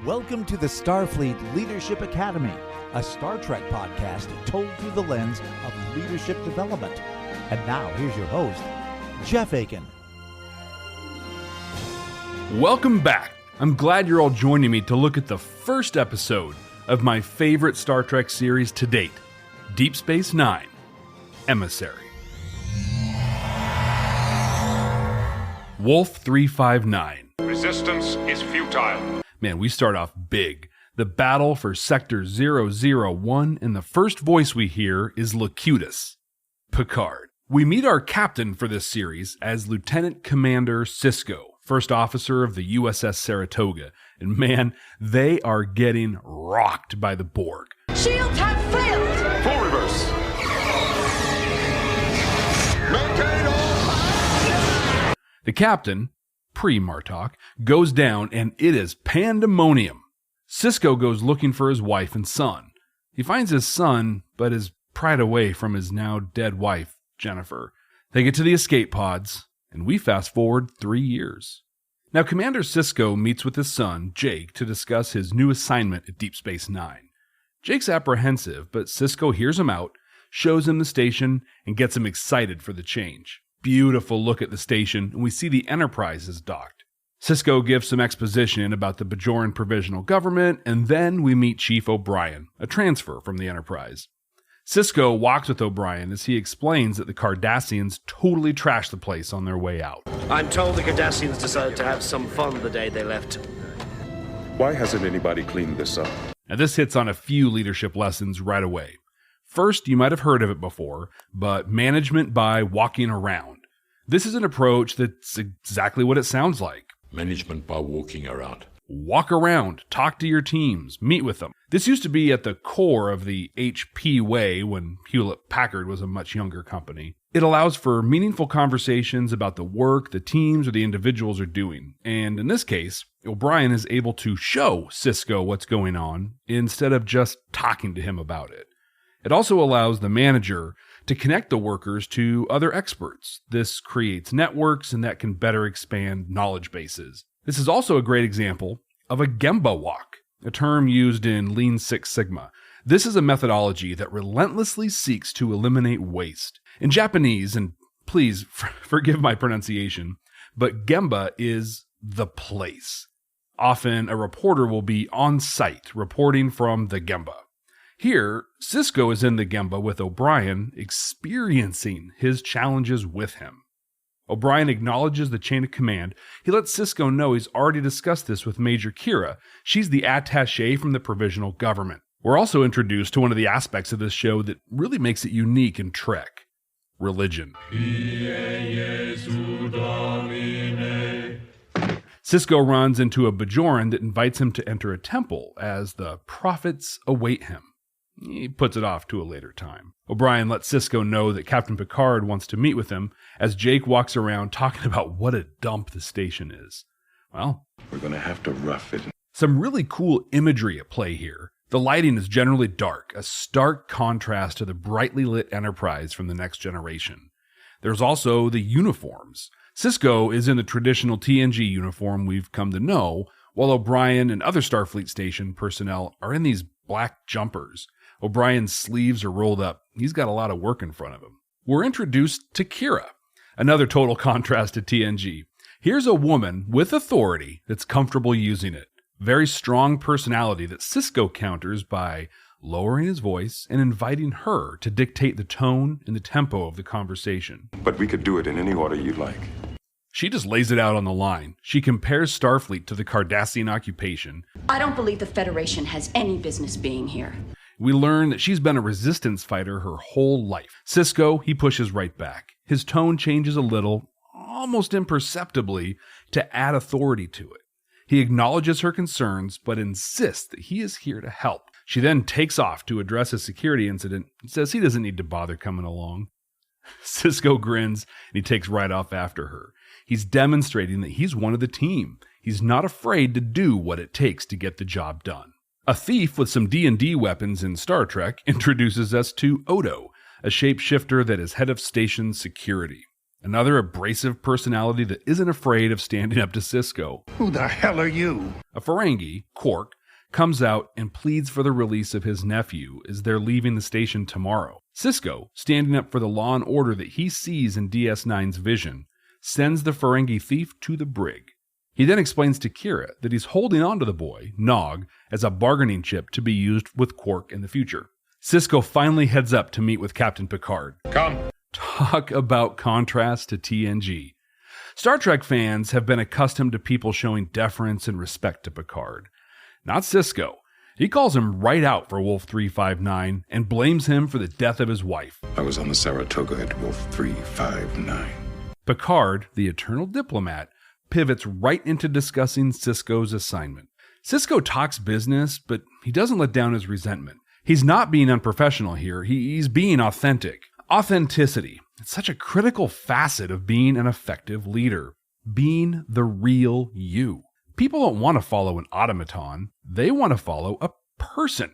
Welcome to the Starfleet Leadership Academy, a Star Trek podcast told through the lens of leadership development. And now, here's your host, Jeff Akin. Welcome back. I'm glad you're all joining me to look at the first episode of my favorite Star Trek series to date, Deep Space Nine, Emissary. Wolf 359. Resistance is futile. Man, we start off big. The battle for Sector 001, and the first voice we hear is Locutus, Picard. We meet our captain for this series as Lieutenant Commander Sisko, first officer of the USS Saratoga. And man, they are getting rocked by the Borg. Shields have failed! Full reverse. Maintain all. The captain, pre-Martok, goes down and it is pandemonium. Sisko goes looking for his wife and son. He finds his son, but is pried away from his now dead wife, Jennifer. They get to the escape pods, and we fast forward 3 years. Now, Commander Sisko meets with his son, Jake, to discuss his new assignment at Deep Space Nine. Jake's apprehensive, but Sisko hears him out, shows him the station, and gets him excited for the change. Beautiful look at the station, and we see the Enterprise is docked. Sisko gives some exposition about the Bajoran provisional government, and then we meet Chief O'Brien, a transfer from the Enterprise. Sisko walks with O'Brien as he explains that the Cardassians totally trashed the place on their way out. I'm told the Cardassians decided to have some fun the day they left. Why hasn't anybody cleaned this up? Now this hits on a few leadership lessons right away. First, you might have heard of it before, but management by walking around. This is an approach that's exactly what it sounds like. Management by walking around. Walk around, talk to your teams, meet with them. This used to be at the core of the HP way when Hewlett-Packard was a much younger company. It allows for meaningful conversations about the work the teams or the individuals are doing. And in this case, O'Brien is able to show Sisko what's going on instead of just talking to him about it. It also allows the manager to connect the workers to other experts. This creates networks and that can better expand knowledge bases. This is also a great example of a Gemba walk, a term used in Lean Six Sigma. This is a methodology that relentlessly seeks to eliminate waste. In Japanese, and please forgive my pronunciation, but Gemba is the place. Often a reporter will be on site reporting from the Gemba. Here, Sisko is in the Gemba with O'Brien, experiencing his challenges with him. O'Brien acknowledges the chain of command. He lets Sisko know he's already discussed this with Major Kira. She's the Attache from the provisional government. We're also introduced to one of the aspects of this show that really makes it unique in Trek: religion. Sisko runs into a Bajoran that invites him to enter a temple as the prophets await him. He puts it off to a later time. O'Brien lets Sisko know that Captain Picard wants to meet with him as Jake walks around talking about what a dump the station is. Well, We're going to have to rough it. some really cool imagery at play here. The lighting is generally dark, a stark contrast to the brightly lit Enterprise from the Next Generation. There's also the uniforms. Sisko is in the traditional TNG uniform we've come to know, while O'Brien and other Starfleet station personnel are in these black jumpers. O'Brien's sleeves are rolled up. He's got a lot of work in front of him. We're introduced to Kira, another total contrast to TNG. Here's a woman with authority that's comfortable using it. Very strong personality that Sisko counters by lowering his voice and inviting her to dictate the tone and the tempo of the conversation. But we could do it in any order you'd like. She just lays it out on the line. She compares Starfleet to the Cardassian occupation. I don't believe the Federation has any business being here. We learn that she's been a resistance fighter her whole life. Sisko, he pushes right back. His tone changes a little, almost imperceptibly, to add authority to it. He acknowledges her concerns, but insists that he is here to help. She then takes off to address a security incident and says he doesn't need to bother coming along. Sisko grins, and he takes right off after her. He's demonstrating that he's one of the team. He's not afraid to do what it takes to get the job done. A thief with some D&D weapons in Star Trek introduces us to Odo, a shapeshifter that is head of station security. another abrasive personality that isn't afraid of standing up to Sisko. Who the hell are you? A Ferengi, Quark, comes out and pleads for the release of his nephew as they're leaving the station tomorrow. Sisko, standing up for the law and order that he sees in DS9's vision, sends the Ferengi thief to the brig. He then explains to Kira that he's holding on to the boy, Nog, as a bargaining chip to be used with Quark in the future. Sisko finally heads up to meet with Captain Picard. Come. Talk about contrast to TNG. Star Trek fans have been accustomed to people showing deference and respect to Picard. Not Sisko. He calls him right out for Wolf 359 and blames him for the death of his wife. I was on the Saratoga at Wolf 359. Picard, the eternal diplomat, pivots right into discussing Sisko's assignment. Sisko talks business, but he doesn't let down his resentment. He's not being unprofessional here. He's being authentic. Authenticity. It's such a critical facet of being an effective leader. Being the real you. People don't want to follow an automaton. They want to follow a person.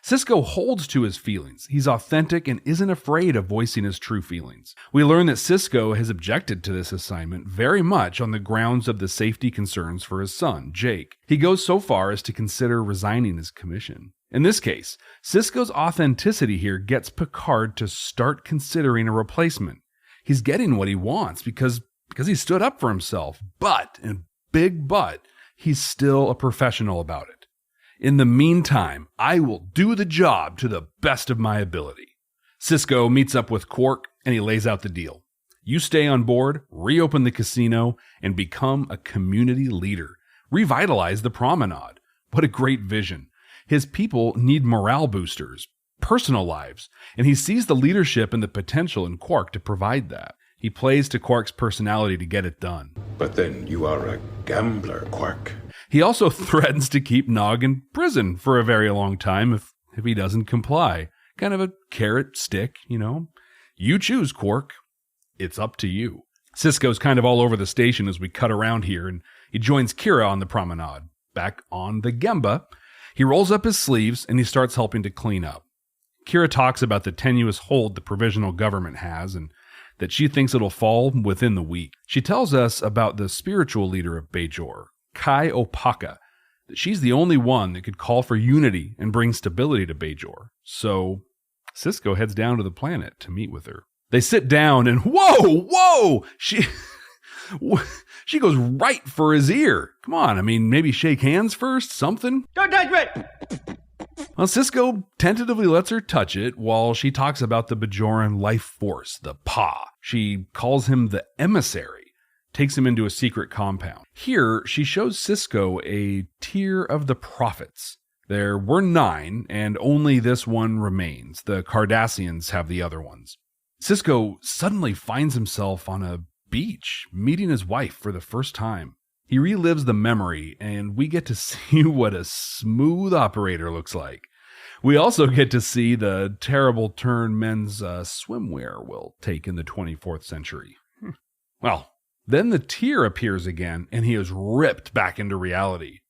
Sisko holds to his feelings. He's authentic and isn't afraid of voicing his true feelings. We learn that Sisko has objected to this assignment very much on the grounds of the safety concerns for his son, Jake. He goes so far as to consider resigning his commission. In this case, Sisko's authenticity here gets Picard to start considering a replacement. He's getting what he wants because he stood up for himself, but, and big but, he's still a professional about it. In the meantime, I will do the job to the best of my ability. Sisko meets up with Quark and he lays out the deal. You stay on board, reopen the casino, and become a community leader. Revitalize the promenade. What a great vision. His people need morale boosters, personal lives, and he sees the leadership and the potential in Quark to provide that. He plays to Quark's personality to get it done. But then you are a gambler, Quark. He also threatens to keep Nog in prison for a very long time if he doesn't comply. Kind of a carrot stick, you know. You choose, Quark. It's up to you. Sisko's kind of all over the station as we cut around here, and he joins Kira on the promenade. Back on the Gemba, he rolls up his sleeves and he starts helping to clean up. Kira talks about the tenuous hold the provisional government has and that she thinks it'll fall within the week. She tells us about the spiritual leader of Bajor, Kai Opaka, that she's the only one that could call for unity and bring stability to Bajor. So Sisko heads down to the planet to meet with her. They sit down and whoa, she goes right for his ear. Come on, I mean, maybe shake hands first, something? Don't touch it! Well, Sisko tentatively lets her touch it while she talks about the Bajoran life force, the Pa. She calls him the Emissary, takes him into a secret compound. Here, she shows Sisko a tier of the prophets. There were 9, and only this one remains. The Cardassians have the other ones. Sisko suddenly finds himself on a beach, meeting his wife for the first time. He relives the memory, and we get to see what a smooth operator looks like. We also get to see the terrible turn men's swimwear will take in the 24th century. Well, then the tear appears again, and he is ripped back into reality.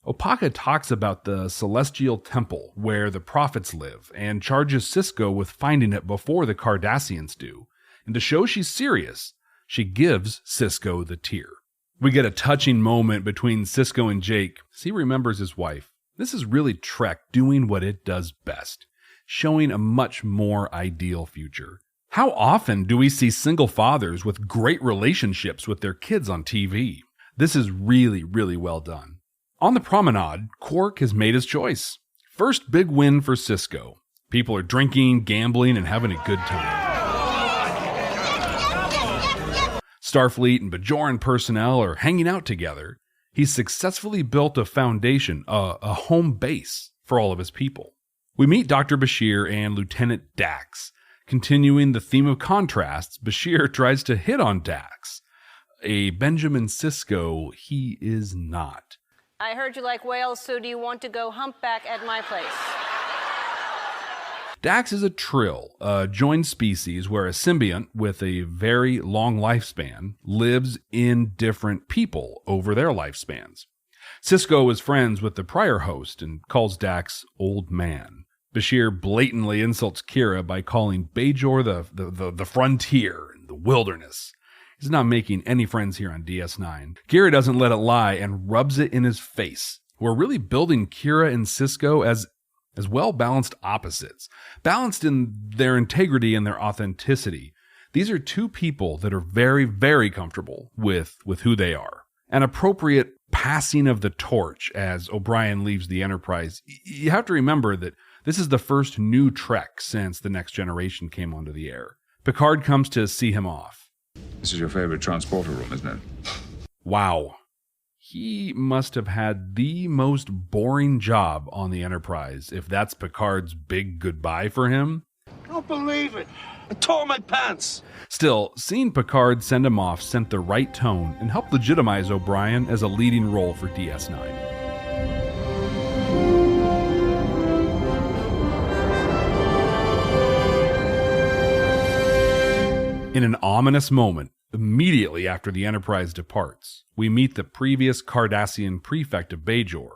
Opaka talks about the celestial temple where the prophets live, and charges Sisko with finding it before the Cardassians do. And to show she's serious, she gives Sisko the tear. We get a touching moment between Sisko and Jake as he remembers his wife. This is really Trek doing what it does best, showing a much more ideal future. How often do we see single fathers with great relationships with their kids on TV? This is really, really well done. On the promenade, Quark has made his choice. First big win for Sisko. People are drinking, gambling, and having a good time. Starfleet and Bajoran personnel are hanging out together. He's successfully built a foundation, a home base for all of his people. We meet Dr. Bashir and Lieutenant Dax. Continuing the theme of contrasts, Bashir tries to hit on Dax. A Benjamin Sisko he is not. I heard you like whales, so do you want to go humpback at my place? Dax is a Trill, a joined species where a symbiont with a very long lifespan lives in different people over their lifespans. Sisko is friends with the prior host and calls Dax old man. Bashir blatantly insults Kira by calling Bajor the frontier and the wilderness. He's not making any friends here on DS9. Kira doesn't let it lie and rubs it in his face. We're really building Kira and Sisko as well-balanced opposites, balanced in their integrity and their authenticity. These are two people that are very, very comfortable with who they are. An appropriate passing of the torch as O'Brien leaves the Enterprise. You have to remember that this is the first new Trek since The Next Generation came onto the air. Picard comes to see him off. This is your favorite transporter room, isn't it? Wow. He must have had the most boring job on the Enterprise if that's Picard's big goodbye for him. I don't believe it. I tore my pants. Still, seeing Picard send him off sent the right tone and helped legitimize O'Brien as a leading role for DS9. In an ominous moment, immediately after the Enterprise departs, we meet the previous Cardassian prefect of Bajor,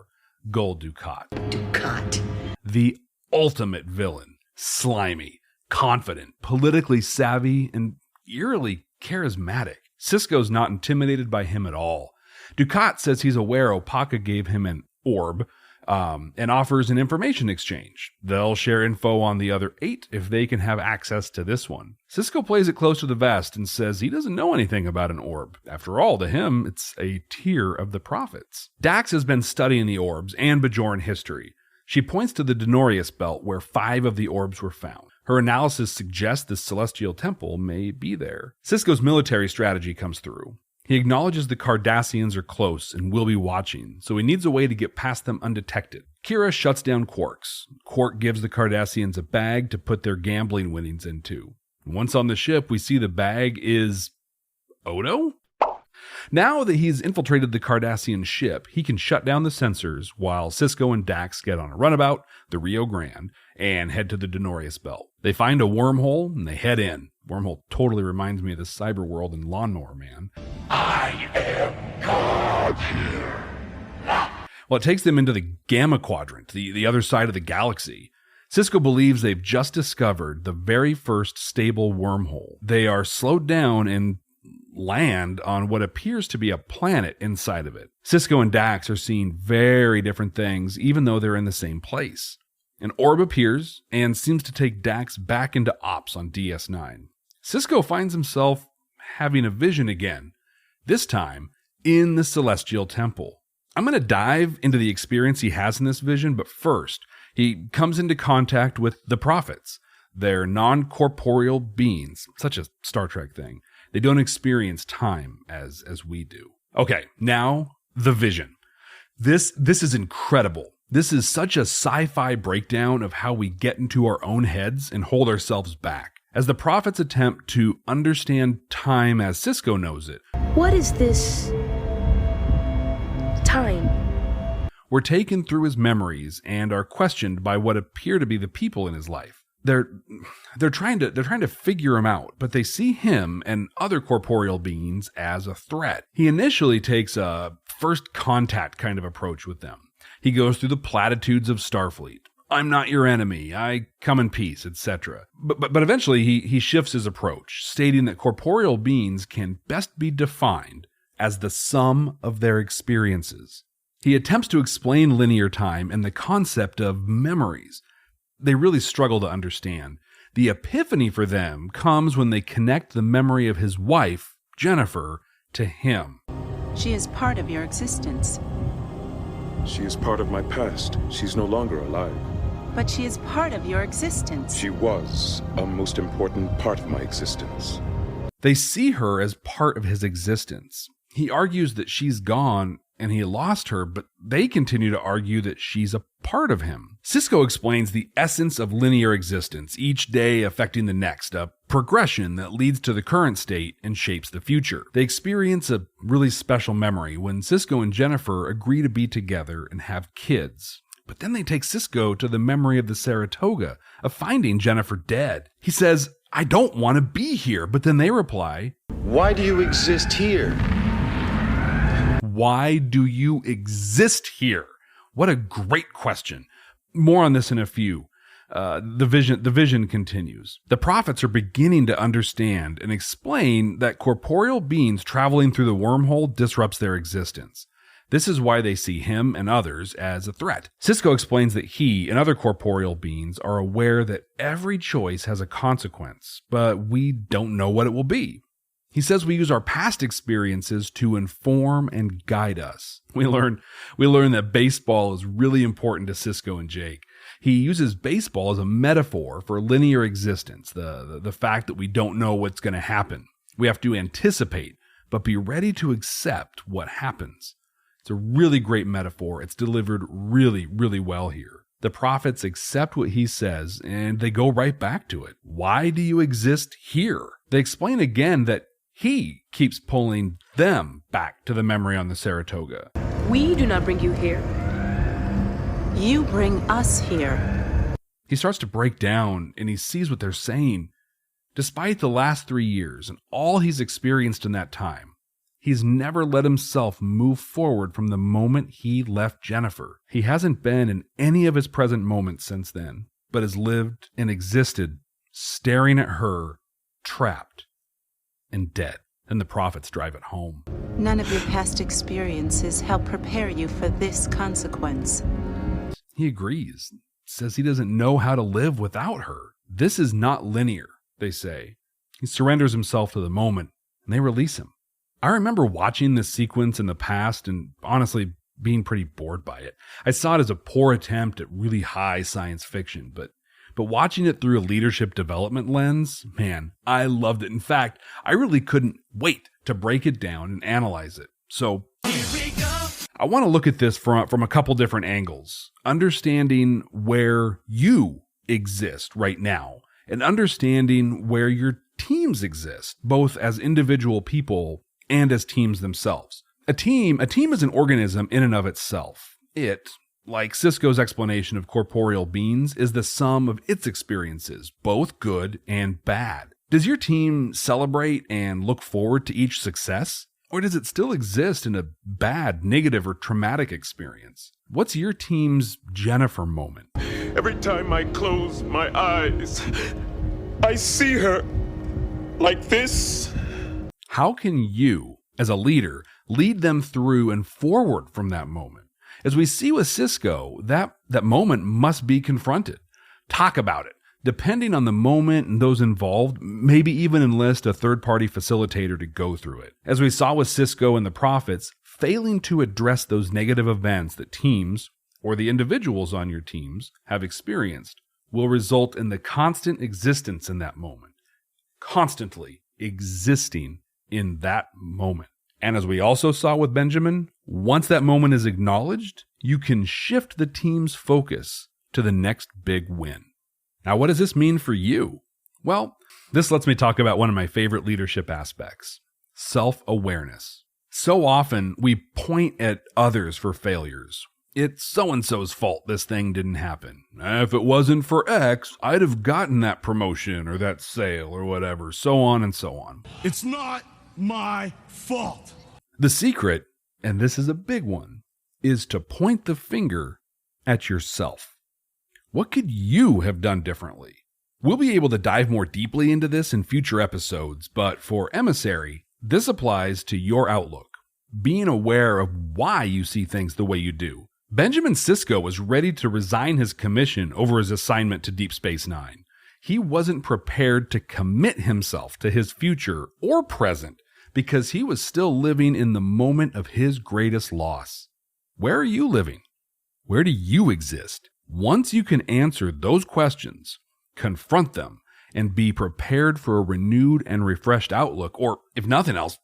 Gul Dukat. Dukat. The ultimate villain, slimy, confident, politically savvy, and eerily charismatic. Sisko's not intimidated by him at all. Dukat says he's aware Opaka gave him an orb, and offers an information exchange. They'll share info on the other 8 if they can have access to this one. Sisko plays it close to the vest and says he doesn't know anything about an orb. After all, to him, it's a tier of the prophets. Dax has been studying the orbs and Bajoran history. She points to the Denorius belt where 5 of the orbs were found. Her analysis suggests the celestial temple may be there. Sisko's military strategy comes through. He acknowledges the Cardassians are close and will be watching, so he needs a way to get past them undetected. Kira shuts down Quarks. Quark gives the Cardassians a bag to put their gambling winnings into. Once on the ship, we see the bag is Odo? Now that he's infiltrated the Cardassian ship, he can shut down the sensors while Sisko and Dax get on a runabout, the Rio Grande, and head to the Denorius belt. They find a wormhole and they head in. Wormhole totally reminds me of the cyber world in Lawnmower Man. I am God here. Well, it takes them into the Gamma Quadrant, the other side of the galaxy. Sisko believes they've just discovered the very first stable wormhole. They are slowed down and land on what appears to be a planet inside of it. Sisko and Dax are seeing very different things, even though they're in the same place. An orb appears and seems to take Dax back into ops on DS9. Sisko finds himself having a vision again, this time in the Celestial Temple. I'm going to dive into the experience he has in this vision, but first, he comes into contact with the prophets. They're non-corporeal beings, such a Star Trek thing. They don't experience time as we do. Okay, now the vision. This is incredible. This is such a sci-fi breakdown of how we get into our own heads and hold ourselves back. As the prophets attempt to understand time as Sisko knows it. What is this time? We're taken through his memories and are questioned by what appear to be the people in his life. They're trying to figure him out, but they see him and other corporeal beings as a threat. He initially takes a first contact kind of approach with them. He goes through the platitudes of Starfleet. I'm not your enemy. I come in peace, etc. But eventually he shifts his approach, stating that corporeal beings can best be defined as the sum of their experiences. He attempts to explain linear time and the concept of memories. They really struggle to understand. The epiphany for them comes when they connect the memory of his wife, Jennifer, to him. She is part of your existence. She is part of my past. She's no longer alive. But she is part of your existence. She was a most important part of my existence. They see her as part of his existence. He argues that she's gone and he lost her, but they continue to argue that she's a part of him. Sisko explains the essence of linear existence, each day affecting the next, a progression that leads to the current state and shapes the future. They experience a really special memory when Sisko and Jennifer agree to be together and have kids. But then they take Sisko to the memory of the Saratoga, of finding Jennifer dead. He says, I don't want to be here, but then they reply, Why do you exist here? Why do you exist here? What a great question. More on this in a few. The vision continues. The prophets are beginning to understand and explain that corporeal beings traveling through the wormhole disrupts their existence. This is why they see him and others as a threat. Sisko explains that he and other corporeal beings are aware that every choice has a consequence, but we don't know what it will be. He says we use our past experiences to inform and guide us. We learn that baseball is really important to Sisko and Jake. He uses baseball as a metaphor for linear existence, the fact that we don't know what's going to happen. We have to anticipate, but be ready to accept what happens. It's a really great metaphor. It's delivered really, really well here. The prophets accept what he says, and they go right back to it. Why do you exist here? They explain again that he keeps pulling them back to the memory on the Saratoga. We do not bring you here. You bring us here. He starts to break down, and he sees what they're saying. Despite the last 3 years and all he's experienced in that time, he's never let himself move forward from the moment he left Jennifer. He hasn't been in any of his present moments since then, but has lived and existed staring at her, trapped and dead. And the prophets drive it home. None of your past experiences help prepare you for this consequence. He agrees, says he doesn't know how to live without her. This is not linear, they say. He surrenders himself to the moment, and they release him. I remember watching this sequence in the past and honestly being pretty bored by it. I saw it as a poor attempt at really high science fiction, but watching it through a leadership development lens, man, I loved it. In fact, I really couldn't wait to break it down and analyze it. So I want to look at this from a couple different angles, understanding where you exist right now and understanding where your teams exist, both as individual people and as teams themselves. A team is an organism in and of itself. It, like Sisko's explanation of corporeal beings, is the sum of its experiences, both good and bad. Does your team celebrate and look forward to each success? Or does it still exist in a bad, negative, or traumatic experience? What's your team's Jennifer moment? Every time I close my eyes, I see her like this. How can you, as a leader, lead them through and forward from that moment? As we see with Sisko, that moment must be confronted. Talk about it. Depending on the moment and those involved, maybe even enlist a third-party facilitator to go through it. As we saw with Sisko and the Prophets, failing to address those negative events that teams, or the individuals on your teams, have experienced, will result in the constant existence in that moment. Constantly existing in that moment. And as we also saw with Benjamin, once that moment is acknowledged, you can shift the team's focus to the next big win. Now, what does this mean for you? Well, this lets me talk about one of my favorite leadership aspects, self-awareness. So often, we point at others for failures. It's so-and-so's fault this thing didn't happen. If it wasn't for X, I'd have gotten that promotion or that sale or whatever, so on and so on. It's not my fault. The secret, and this is a big one, is to point the finger at yourself. What could you have done differently? We'll be able to dive more deeply into this in future episodes, but for Emissary, this applies to your outlook, being aware of why you see things the way you do. Benjamin Sisko was ready to resign his commission over his assignment to Deep Space Nine. He wasn't prepared to commit himself to his future or present because he was still living in the moment of his greatest loss. Where are you living? Where do you exist? Once you can answer those questions, confront them, and be prepared for a renewed and refreshed outlook, or if nothing else,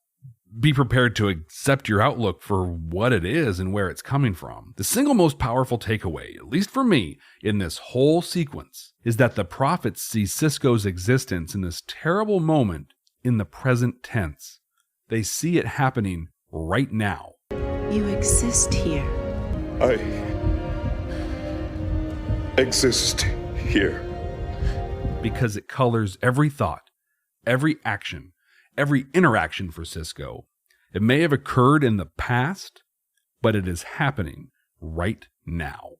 be prepared to accept your outlook for what it is and where it's coming from. The single most powerful takeaway, at least for me, in this whole sequence, is that the prophets see Sisko's existence in this terrible moment in the present tense. They see it happening right now. You exist here. I exist here. Because it colors every thought, every action, every interaction for Sisko. It may have occurred in the past, but it is happening right now.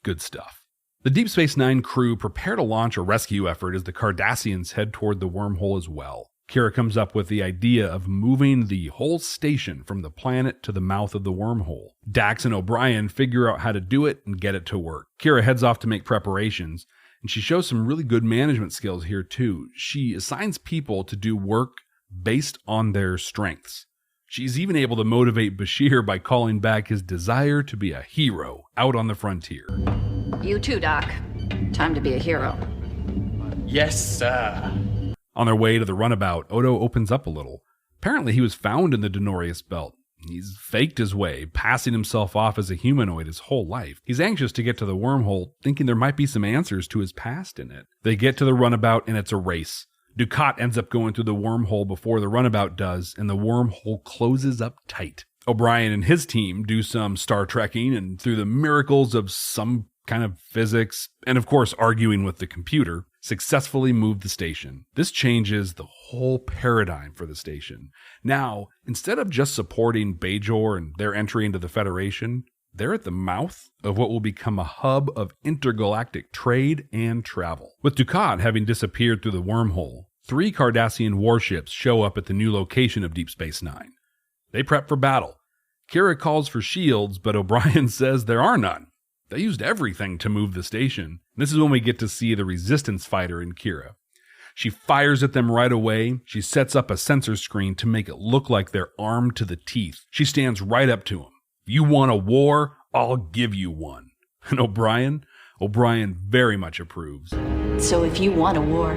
Good stuff. The Deep Space Nine crew prepare to launch a rescue effort as the Cardassians head toward the wormhole as well. Kira comes up with the idea of moving the whole station from the planet to the mouth of the wormhole. Dax and O'Brien figure out how to do it and get it to work. Kira heads off to make preparations, and she shows some really good management skills here too. She assigns people to do work based on their strengths. She's even able to motivate Bashir by calling back his desire to be a hero out on the frontier. You too, Doc. Time to be a hero. Yes, sir. On their way to the runabout, Odo opens up a little. Apparently he was found in the Denorius Belt. He's faked his way, passing himself off as a humanoid his whole life. He's anxious to get to the wormhole, thinking there might be some answers to his past in it. They get to the runabout and it's a race. Dukat ends up going through the wormhole before the runabout does, and the wormhole closes up tight. O'Brien and his team do some Star Trekking, and through the miracles of some kind of physics, and of course arguing with the computer, successfully move the station. This changes the whole paradigm for the station. Now, instead of just supporting Bajor and their entry into the Federation, they're at the mouth of what will become a hub of intergalactic trade and travel. With Dukat having disappeared through the wormhole, 3 Cardassian warships show up at the new location of Deep Space Nine. They prep for battle. Kira calls for shields, but O'Brien says there are none. They used everything to move the station. This is when we get to see the resistance fighter in Kira. She fires at them right away. She sets up a sensor screen to make it look like they're armed to the teeth. She stands right up to them. You want a war? I'll give you one. And O'Brien very much approves. So if you want a war,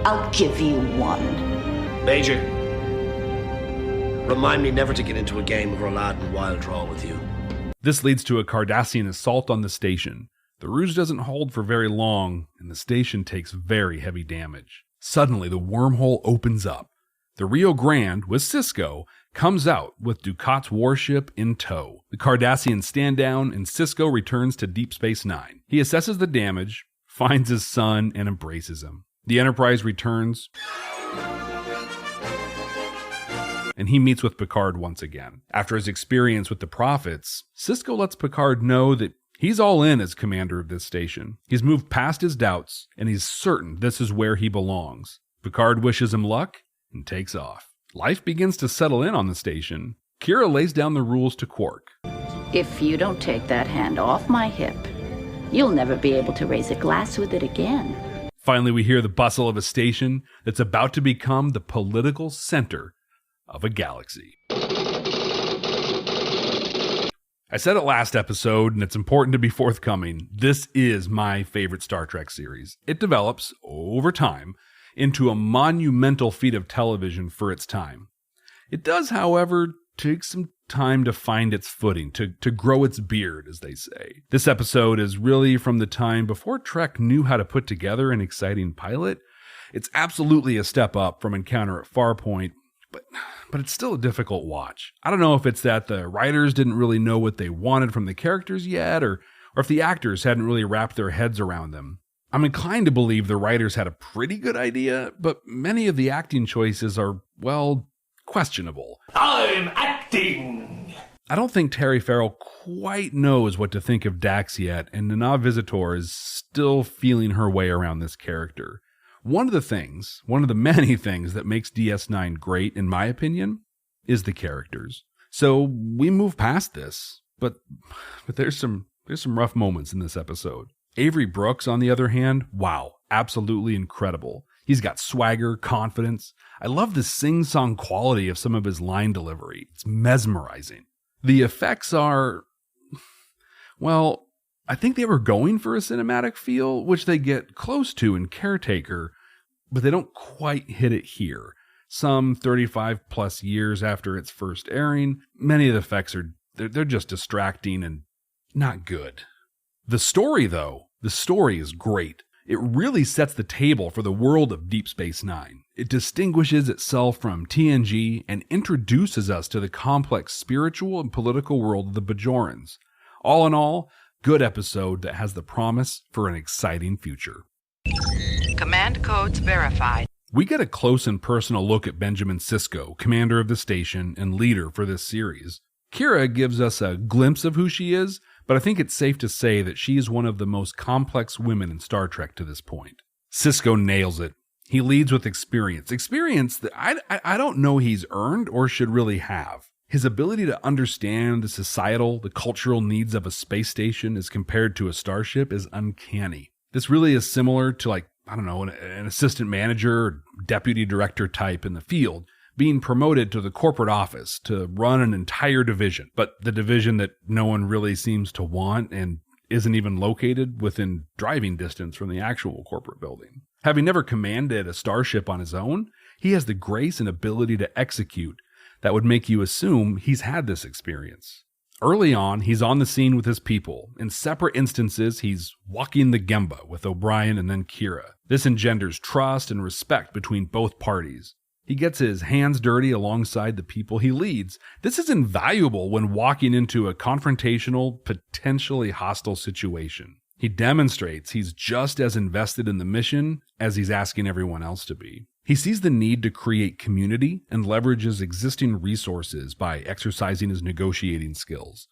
I'll give you one. Major, remind me never to get into a game of roulade and wild draw with you. This leads to a Cardassian assault on the station. The ruse doesn't hold for very long, and the station takes very heavy damage. Suddenly, the wormhole opens up. The Rio Grande, with Sisko, comes out with Dukat's warship in tow. The Cardassians stand down, and Sisko returns to Deep Space Nine. He assesses the damage, finds his son, and embraces him. The Enterprise returns, and he meets with Picard once again. After his experience with the Prophets, Sisko lets Picard know that he's all in as commander of this station. He's moved past his doubts, and he's certain this is where he belongs. Picard wishes him luck and takes off. Life begins to settle in on the station. Kira lays down the rules to Quark. If you don't take that hand off my hip, you'll never be able to raise a glass with it again. Finally, we hear the bustle of a station that's about to become the political center of a galaxy. I said it last episode, and it's important to be forthcoming. This is my favorite Star Trek series. It develops, over time, into a monumental feat of television for its time. It does, however, take some time to find its footing, to grow its beard, as they say. This episode is really from the time before Trek knew how to put together an exciting pilot. It's absolutely a step up from Encounter at Farpoint, but it's still a difficult watch. I don't know if it's that the writers didn't really know what they wanted from the characters yet, or if the actors hadn't really wrapped their heads around them. I'm inclined to believe the writers had a pretty good idea, but many of the acting choices are, well, questionable. I'm acting! I don't think Terry Farrell quite knows what to think of Dax yet, and Nana Visitor is still feeling her way around this character. One of the many things that makes DS9 great, in my opinion, is the characters. So we move past this, but there's some rough moments in this episode. Avery Brooks, on the other hand, wow, absolutely incredible. He's got swagger, confidence. I love the sing-song quality of some of his line delivery. It's mesmerizing. The effects are, well, I think they were going for a cinematic feel, which they get close to in Caretaker, but they don't quite hit it here. Some 35 plus years after its first airing, many of the effects they're just distracting and not good. The story, though, is great. It really sets the table for the world of Deep Space Nine. It distinguishes itself from TNG and introduces us to the complex spiritual and political world of the Bajorans. All in all, good episode that has the promise for an exciting future. Command codes verified. We get a close and personal look at Benjamin Sisko, commander of the station and leader for this series. Kira gives us a glimpse of who she is, but I think it's safe to say that she is one of the most complex women in Star Trek to this point. Sisko nails it. He leads with experience that I don't know he's earned or should really have. His ability to understand the societal, the cultural needs of a space station as compared to a starship is uncanny. This really is similar to an assistant manager or deputy director type in the field, being promoted to the corporate office to run an entire division, but the division that no one really seems to want and isn't even located within driving distance from the actual corporate building. Having never commanded a starship on his own, he has the grace and ability to execute that would make you assume he's had this experience. Early on, he's on the scene with his people. In separate instances, he's walking the Gemba with O'Brien and then Kira. This engenders trust and respect between both parties. He gets his hands dirty alongside the people he leads. This is invaluable when walking into a confrontational, potentially hostile situation. He demonstrates he's just as invested in the mission as he's asking everyone else to be. He sees the need to create community and leverages existing resources by exercising his negotiating skills.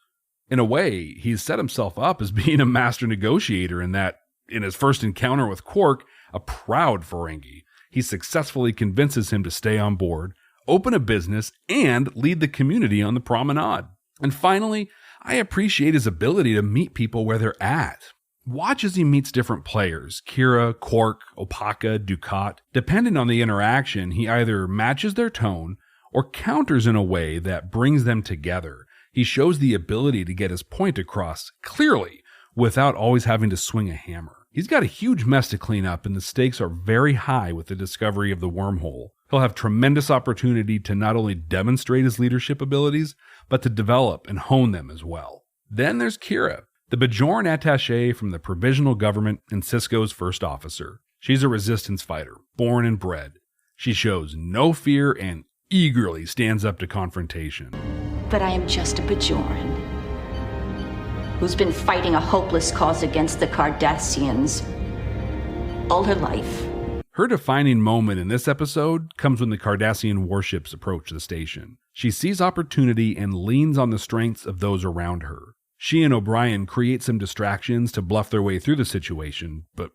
In a way, he's set himself up as being a master negotiator in that, in his first encounter with Quark, a proud Ferengi, he successfully convinces him to stay on board, open a business, and lead the community on the promenade. And finally, I appreciate his ability to meet people where they're at. Watch as he meets different players, Kira, Quark, Opaka, Dukat. Depending on the interaction, he either matches their tone or counters in a way that brings them together. He shows the ability to get his point across clearly without always having to swing a hammer. He's got a huge mess to clean up, and the stakes are very high with the discovery of the wormhole. He'll have tremendous opportunity to not only demonstrate his leadership abilities, but to develop and hone them as well. Then there's Kira, the Bajoran Attache from the Provisional Government and Sisko's first officer. She's a resistance fighter, born and bred. She shows no fear and eagerly stands up to confrontation. But I am just a Bajoran who's been fighting a hopeless cause against the Cardassians all her life. Her defining moment in this episode comes when the Cardassian warships approach the station. She sees opportunity and leans on the strengths of those around her. She and O'Brien create some distractions to bluff their way through the situation, but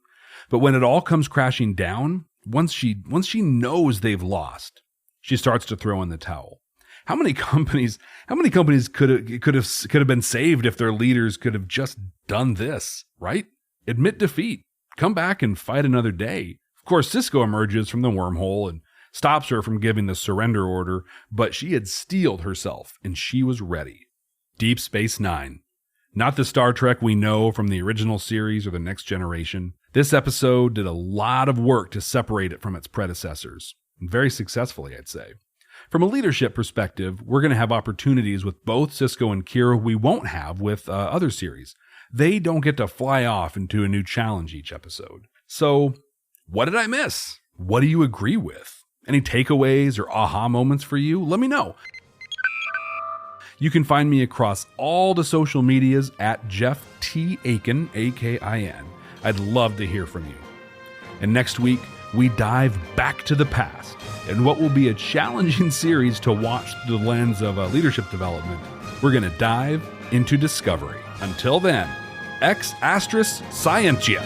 when it all comes crashing down, once she knows they've lost, she starts to throw in the towel. How many companies could have been saved if their leaders could have just done this, right? Admit defeat, come back and fight another day. Of course, Sisko emerges from the wormhole and stops her from giving the surrender order, but she had steeled herself and she was ready. Deep Space Nine. Not the Star Trek we know from the original series or the Next Generation. This episode did a lot of work to separate it from its predecessors. Very successfully, I'd say. From a leadership perspective, we're going to have opportunities with both Sisko and Kira we won't have with other series. They don't get to fly off into a new challenge each episode. So, what did I miss? What do you agree with? Any takeaways or aha moments for you? Let me know. You can find me across all the social medias at Jeff T. Akin, A-K-I-N. I'd love to hear from you. And next week, we dive back to the past in what will be a challenging series to watch through the lens of leadership development. We're going to dive into discovery. Until then, ex astris scientia.